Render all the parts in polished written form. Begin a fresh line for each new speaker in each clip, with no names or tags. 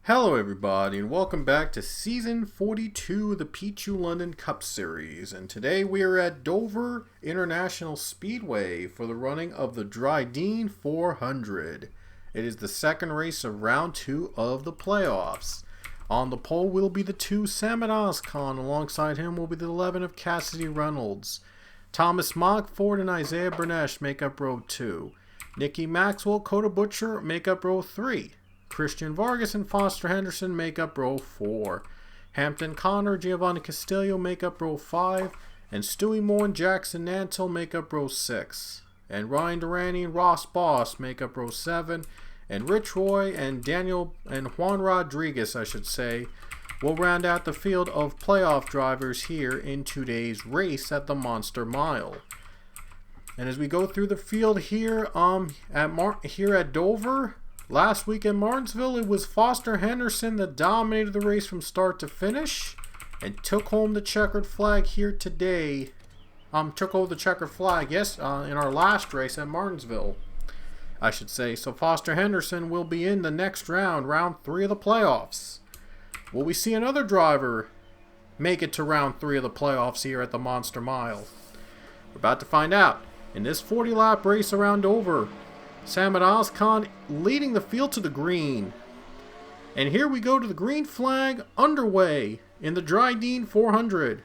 Hello everybody and welcome back to Season 42 of the Pichu London Cup Series, and today we are at Dover International Speedway for the running of the Dryden 400. It is the second race of round 2 of the playoffs. On the pole will be the 2 Sam Oscon, alongside him will be the 11 of Cassidy Reynolds. Thomas Mockford and Isaiah Bernesh make up row 2. Nicky Maxwell, Coda Butcher make up row 3. Christian Vargas and Foster Henderson make up row 4. Hampton Connor, Giovanni Castillo make up row 5. And Stewie Moore and Jackson Nantel make up row 6. And Ryan Durante and Ross Boss make up row 7. And Rich Roy and Juan Rodriguez, will round out the field of playoff drivers here in today's race at the Monster Mile. And as we go through the field here at Dover, last week in Martinsville, it was Foster Henderson that dominated the race from start to finish and took home the checkered flag here today. Took over the checkered flag, in our last race at Martinsville, So Foster Henderson will be in the next round, round 3 of the playoffs. Will we see another driver make it to round 3 of the playoffs here at the Monster Mile? We're about to find out in this 40-lap race around Dover. Sam Oscon leading the field to the green. And here we go to the green flag underway in the Dryden 400.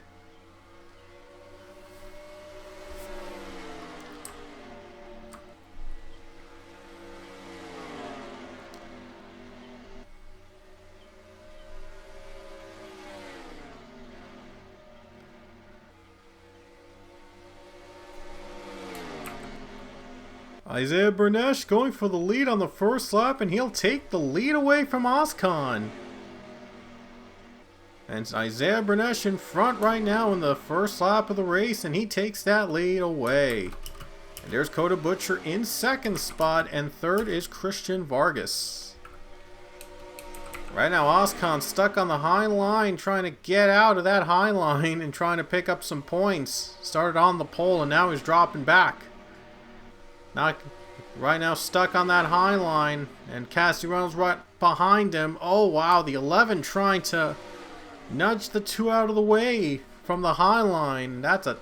Isaiah Bernesh going for the lead on the first lap, and he'll take the lead away from Oscon. And Isaiah Bernesh in front right now in the first lap of the race, and he takes that lead away. And there's Coda Butcher in second spot, and third is Christian Vargas. Right now Oscon stuck on the high line, trying to get out of that high line and trying to pick up some points. Started on the pole and now he's dropping back. Right now stuck on that high line, and Cassidy Reynolds right behind him. Oh wow, the 11 trying to nudge the 2 out of the way from the high line. That's a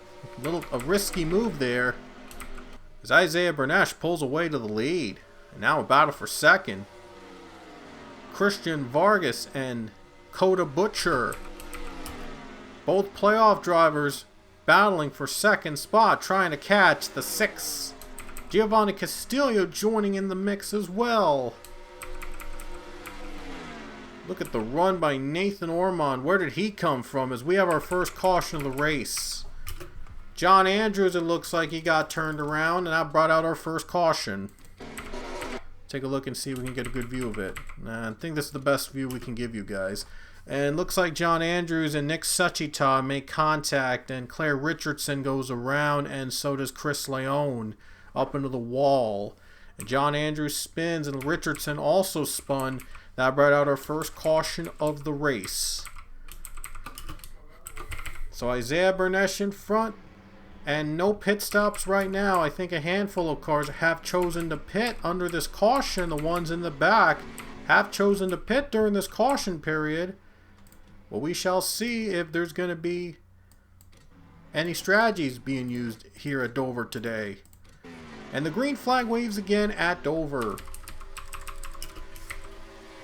risky move there, as Isaiah Bernesh pulls away to the lead. And now a battle for second. Christian Vargas and Coda Butcher, both playoff drivers, battling for second spot, trying to catch the 6. Giovanni Castillo joining in the mix as well. Look at the run by Nathan Ormond. Where did he come from, as we have our first caution of the race? John Andrews, it looks like he got turned around, and that brought out our first caution. Take a look and see if we can get a good view of it. I think this is the best view we can give you guys. And looks like John Andrews and Nick Suchita make contact, and Claire Richardson goes around, and so does Chris Leone up into the wall. And John Andrews spins, and Richardson also spun. That brought out our first caution of the race. So Isaiah Bernesh in front, and no pit stops right now. I think a handful of cars have chosen to pit under this caution. The ones in the back have chosen to pit during this caution period. Well, we shall see if there's going to be any strategies being used here at Dover today. And the green flag waves again at Dover.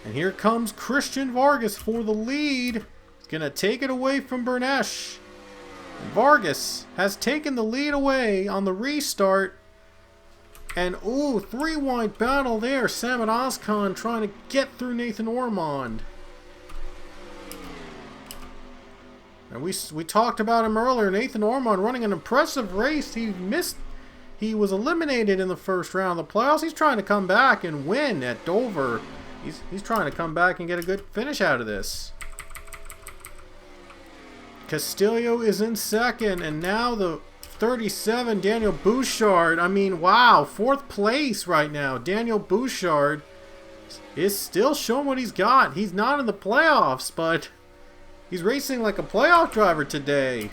And here comes Christian Vargas for the lead. He's going to take it away from Bernesh. And Vargas has taken the lead away on the restart. And ooh, 3-wide battle there. Sam Oscon trying to get through Nathan Ormond. And we talked about him earlier. Nathan Ormond running an impressive race. He was eliminated in the first round of the playoffs. He's trying to come back and win at Dover. He's trying to come back and get a good finish out of this. Castillo is in second, and now the 37, Daniel Bouchard. I mean, wow, 4th place right now. Daniel Bouchard is still showing what he's got. He's not in the playoffs, but he's racing like a playoff driver today.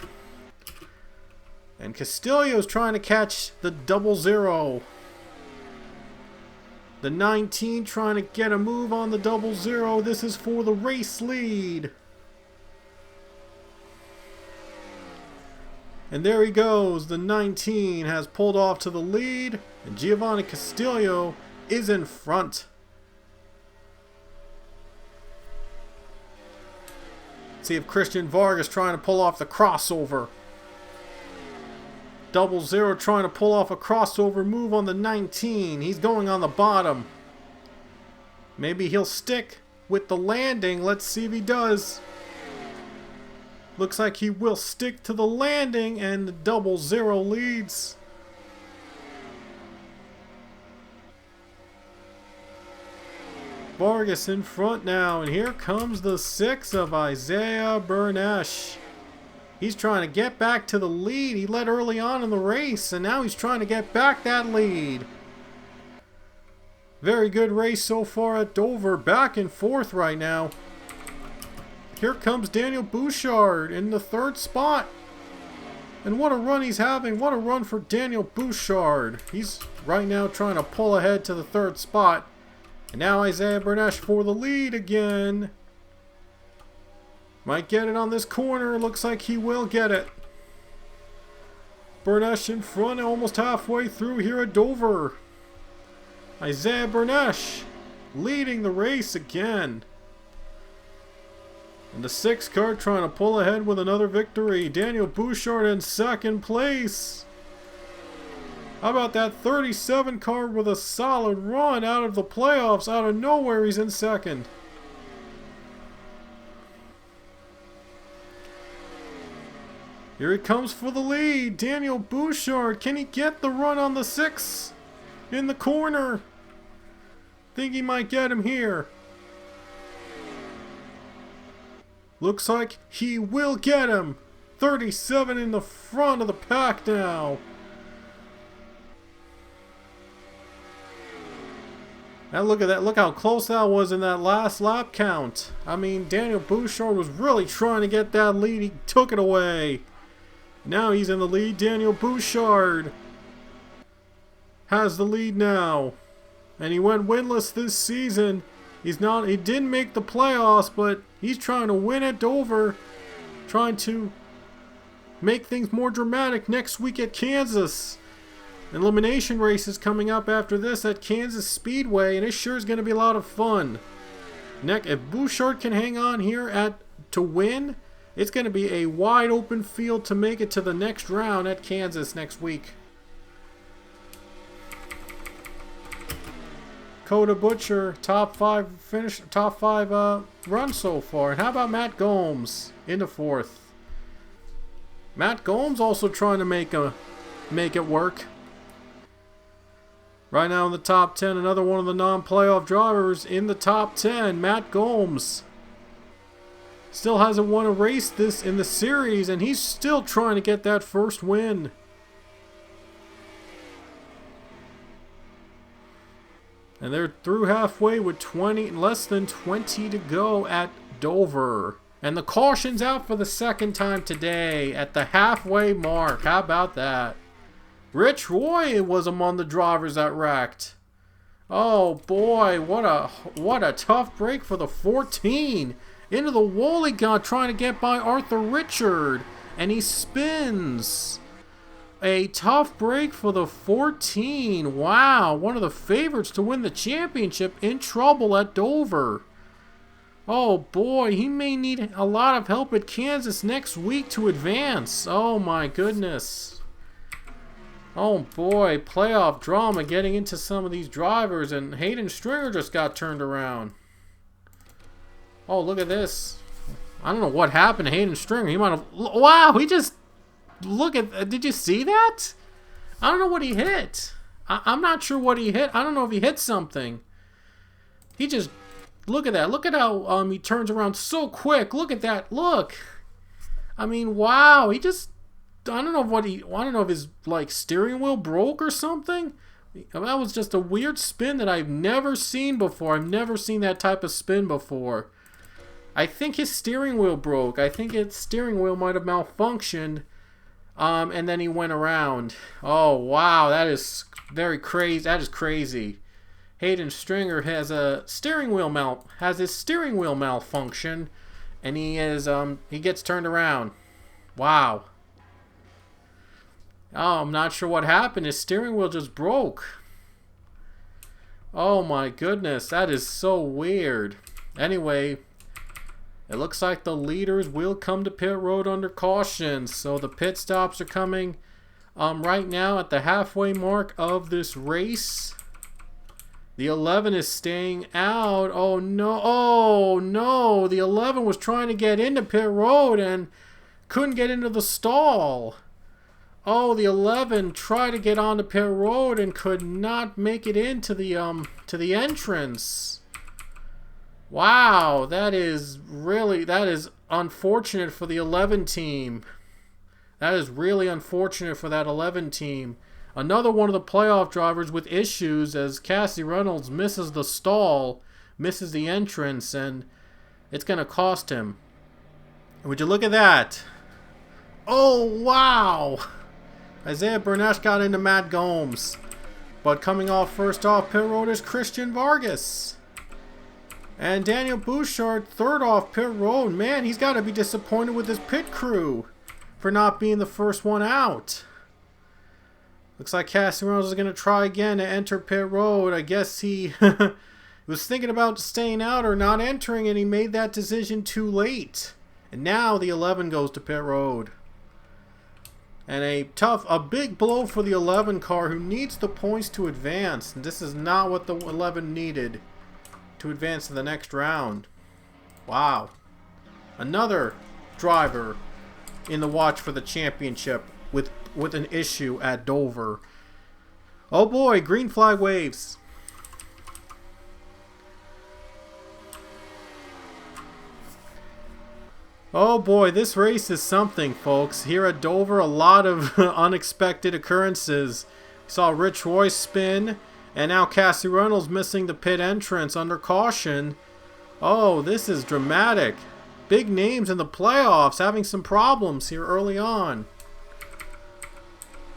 And Castillo's trying to catch the 00. The 19 trying to get a move on the 00. This is for the race lead. And there he goes. The 19 has pulled off to the lead. And Giovanni Castillo is in front. See if Christian Vargas trying to pull off the crossover. 00 trying to pull off a crossover move on the 19. He's going on the bottom. Maybe he'll stick with the landing. Let's see if he does. Looks like he will stick to the landing, and the 00 leads. Vargas in front now, and here comes the 6 of Isaiah Bernesh. He's trying to get back to the lead. He led early on in the race, and now he's trying to get back that lead. Very good race so far at Dover. Back and forth right now. Here comes Daniel Bouchard in the 3rd spot. And what a run he's having. What a run for Daniel Bouchard. He's right now trying to pull ahead to the 3rd spot. And now Isaiah Bernesh for the lead again. Might get it on this corner. Looks like he will get it. Bernesh in front, almost halfway through here at Dover. Isaiah Bernesh leading the race again. And the 6 car trying to pull ahead with another victory. Daniel Bouchard in 2nd place. How about that 37 car with a solid run out of the playoffs? Out of nowhere, he's in 2nd. Here he comes for the lead. Daniel Bouchard. Can he get the run on the 6 in the corner? Think he might get him here. Looks like he will get him. 37 in the front of the pack now. Now look at that. Look how close that was in that last lap count. I mean, Daniel Bouchard was really trying to get that lead. He took it away. Now he's in the lead. Daniel Bouchard has the lead now. And he went winless this season. He didn't make the playoffs, but he's trying to win at Dover. Trying to make things more dramatic next week at Kansas. Elimination races coming up after this at Kansas Speedway, and it sure is going to be a lot of fun. If Bouchard can hang on here to win, it's going to be a wide open field to make it to the next round at Kansas next week. Coda Butcher, top 5 finish, top 5 run so far. And how about Matt Gomes into 4th? Matt Gomes also trying to make it work. Right now in the top 10, another one of the non-playoff drivers in the top 10, Matt Gomes. Still hasn't won a race in the series, and he's still trying to get that first win. And they're through halfway with less than 20 to go at Dover. And the caution's out for the 2nd time today at the halfway mark. How about that? Rich Roy was among the drivers that wrecked. Oh boy, what a tough break for the 14. Into the Woolley gun trying to get by Arthur Richard. And he spins. A tough break for the 14. Wow, one of the favorites to win the championship in trouble at Dover. Oh boy, he may need a lot of help at Kansas next week to advance. Oh my goodness. Oh boy, playoff drama getting into some of these drivers, and Hayden Stringer just got turned around. Oh, look at this. I don't know what happened to Hayden Stringer. He might have... Wow, he just... Look at, did you see that? I don't know what he hit. I'm not sure what he hit. I don't know if he hit something. He just, look at that. Look at how he turns around so quick. Look at that. Look. I mean, wow. He just, I don't know if his like steering wheel broke or something. That was just a weird spin that I've never seen before. I've never seen that type of spin before. I think his steering wheel broke. I think his steering wheel might have malfunctioned. And then he went around. Oh, wow. That is very crazy. That is crazy. Hayden Stringer has his steering wheel malfunction, and he gets turned around. Wow. Oh, I'm not sure what happened. His steering wheel just broke. Oh my goodness, that is so weird. Anyway, it looks like the leaders will come to pit road under caution. So the pit stops are coming right now at the halfway mark of this race. The 11 is staying out. Oh no, oh no. The 11 was trying to get into pit road and couldn't get into the stall. Oh, the 11 tried to get onto pit road and could not make it into the entrance. Wow, that is unfortunate for the 11 team. That is really unfortunate for that 11 team. Another one of the playoff drivers with issues as Cassie Reynolds misses the stall, misses the entrance, and it's going to cost him. Would you look at that? Oh, wow. Isaiah Burnett got into Matt Gomes. But coming off first off pit road is Christian Vargas. And Daniel Bouchard third off pit road. Man, he's got to be disappointed with his pit crew for not being the first one out. Looks like Cassie Reynolds is going to try again to enter pit road. I guess he was thinking about staying out or not entering, and he made that decision too late. And now the 11 goes to pit road. And a big blow for the 11 car who needs the points to advance. And this is not what the 11 needed to advance to the next round. Wow. Another driver in the watch for the championship with an issue at Dover. Oh boy, green flag waves. Oh boy, this race is something, folks. Here at Dover, a lot of unexpected occurrences. We saw Rich Royce spin, and now Cassie Reynolds missing the pit entrance under caution. Oh, this is dramatic. Big names in the playoffs having some problems here early on.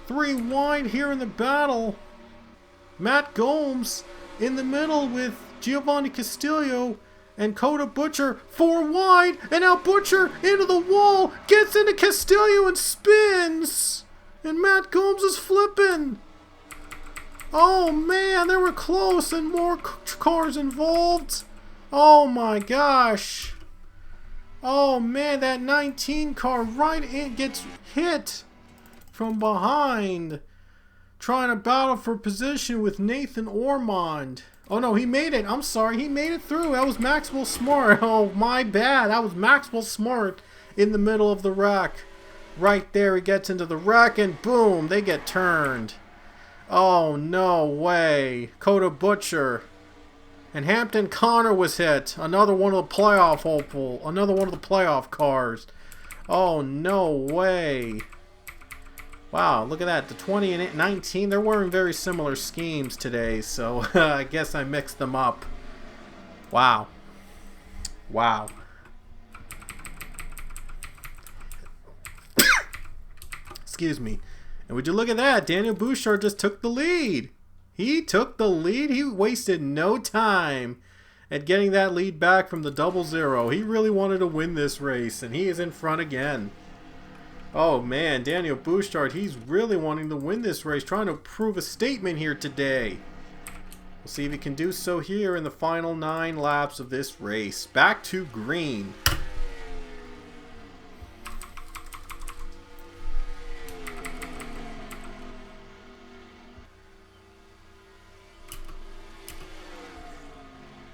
3 wide here in the battle. Matt Gomes in the middle with Giovanni Castillo and Coda Butcher. 4 wide, and now Butcher into the wall, gets into Castillo and spins. And Matt Gomes is flipping. Oh man, they were close and more cars involved. Oh my gosh. Oh man, that 19 car right in gets hit from behind, trying to battle for position with Nathan Ormond. Oh no, he made it. I'm sorry, he made it through. That was Maxwell Smart. Oh, my bad. That was Maxwell Smart in the middle of the wreck. Right there, he gets into the wreck, and boom, they get turned. Oh, no way. Coda Butcher. And Hampton Connor was hit. Another one of the playoff hopeful. Another one of the playoff cars. Oh, no way. Wow, look at that. The 20 and 19, they're wearing very similar schemes today, so I guess I mixed them up. Wow. Wow. Excuse me. And would you look at that? Daniel Bouchard just took the lead. He took the lead. He wasted no time at getting that lead back from the 00. He really wanted to win this race, and he is in front again. Oh man, Daniel Bouchard, he's really wanting to win this race, trying to prove a statement here today. We'll see if he can do so here in the final 9 laps of this race. Back to green.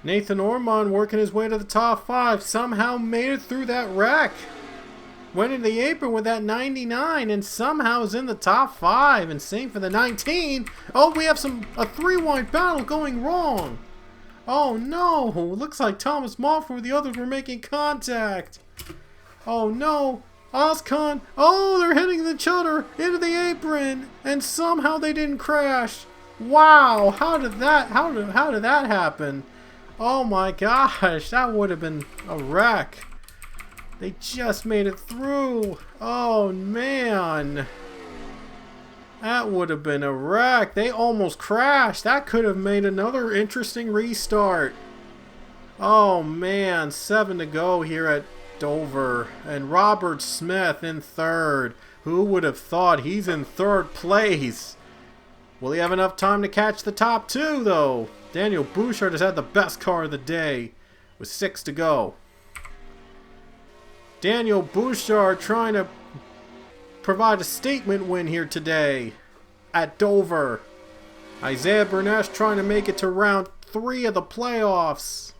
Nathan Ormond working his way to the top 5, somehow made it through that wreck. Went into the apron with that 99 and somehow is in the top 5. And same for the 19. Oh, we have a 3-wide battle going wrong. Oh no, looks like Thomas Moffat with the others were making contact. Oh no, Ozcon. Oh, they're hitting each other into the apron, and somehow they didn't crash. Wow, how did that happen? Oh my gosh, that would have been a wreck. They just made it through. Oh man. That would have been a wreck. They almost crashed. That could have made another interesting restart. Oh man, 7 to go here at Dover. And Robert Smith in third. Who would have thought he's in third place? Will he have enough time to catch the top two, though? Daniel Bouchard has had the best car of the day with 6 to go. Daniel Bouchard trying to provide a statement win here today at Dover. Isaiah Burnett trying to make it to round 3 of the playoffs.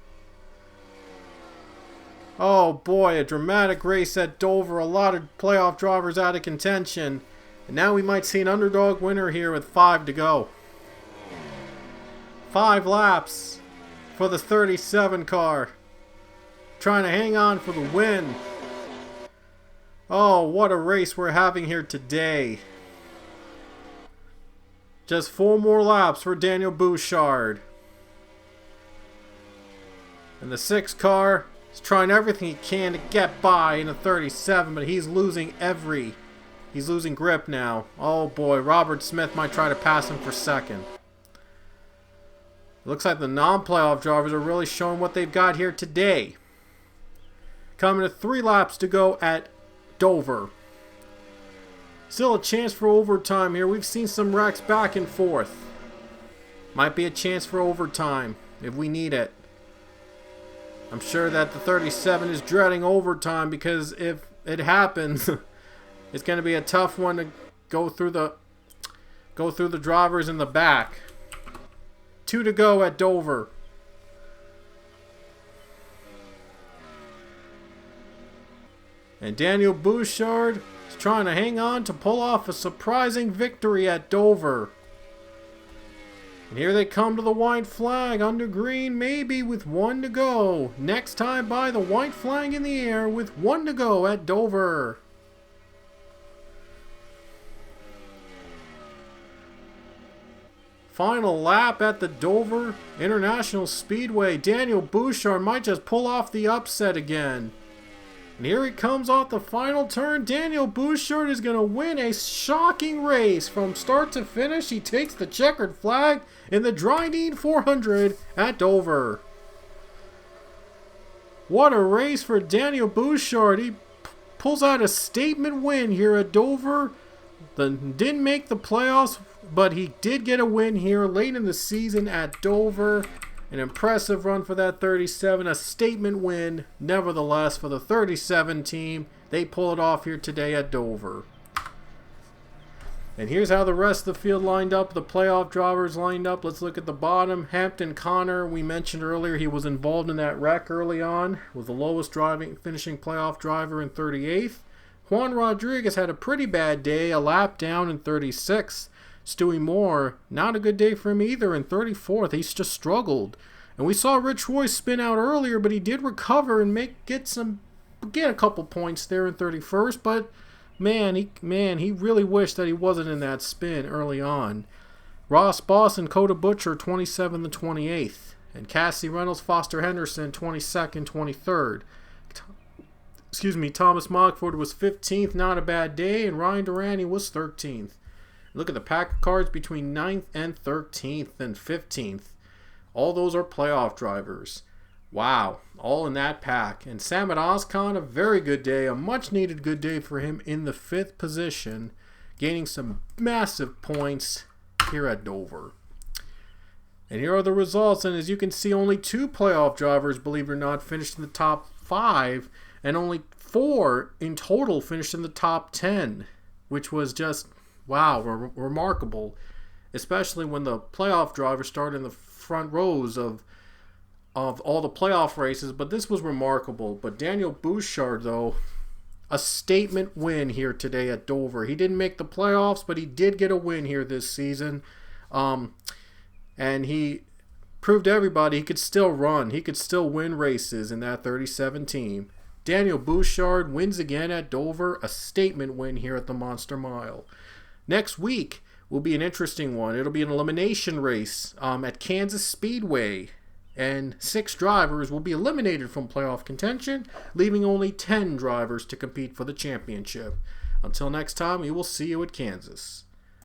Oh boy, a dramatic race at Dover. A lot of playoff drivers out of contention. And now we might see an underdog winner here with 5 to go. 5 laps for the 37 car. Trying to hang on for the win. Oh, what a race we're having here today. Just 4 more laps for Daniel Bouchard. And the 6 car is trying everything he can to get by in a 37, but he's losing grip now. Oh boy, Robert Smith might try to pass him for second. Looks like the non-playoff drivers are really showing what they've got here today. Coming to 3 laps to go at Dover. Still a chance for overtime here. We've seen some wrecks back and forth. Might be a chance for overtime if we need it. I'm sure that the 37 is dreading overtime because if it happens, it's going to be a tough one to go through the drivers in the back. 2 to go at Dover. And Daniel Bouchard is trying to hang on to pull off a surprising victory at Dover. And here they come to the white flag under green, maybe with 1 to go. Next time by the white flag in the air with 1 to go at Dover. Final lap at the Dover International Speedway. Daniel Bouchard might just pull off the upset again. And here he comes off the final turn. Daniel Bouchard is going to win a shocking race from start to finish. He takes the checkered flag in the Dryden 400 at Dover. What a race for Daniel Bouchard. He pulls out a statement win here at Dover. Didn't make the playoffs, but he did get a win here late in the season at Dover. An impressive run for that 37, a statement win nevertheless for the 37 team. They pull it off here today at Dover. And here's how the rest of the field lined up, the playoff drivers lined up. Let's look at the bottom. Hampton Connor, we mentioned earlier, he was involved in that wreck early on, was the lowest finishing playoff driver in 38th. Juan Rodriguez had a pretty bad day, a lap down in 36th. Stewie Moore, not a good day for him either in 34th. He's just struggled. And we saw Rich Roy spin out earlier, but he did recover and get a couple points there in 31st. But man, he really wished that he wasn't in that spin early on. Ross Boss and Coda Butcher 27th and 28th. And Cassie Reynolds, Foster Henderson 22nd, 23rd. Thomas Mockford was 15th, not a bad day. And Ryan Durante was 13th. Look at the pack of cards between 9th and 13th and 15th. All those are playoff drivers. Wow, all in that pack. And Samad Ozkan, a very good day, a much needed good day for him in the 5th position, gaining some massive points here at Dover. And here are the results, and as you can see, only 2 playoff drivers, believe it or not, finished in the top 5, and only 4 in total finished in the top 10, which was just wow, remarkable, especially when the playoff drivers started in the front rows of all the playoff races. But this was remarkable. But Daniel Bouchard, though, a statement win here today at Dover. He didn't make the playoffs, but he did get a win here this season. And he proved to everybody he could still run. He could still win races in that 37 team. Daniel Bouchard wins again at Dover, a statement win here at the Monster Mile. Next week will be an interesting one. It'll be an elimination race at Kansas Speedway. And 6 drivers will be eliminated from playoff contention, leaving only 10 drivers to compete for the championship. Until next time, we will see you at Kansas.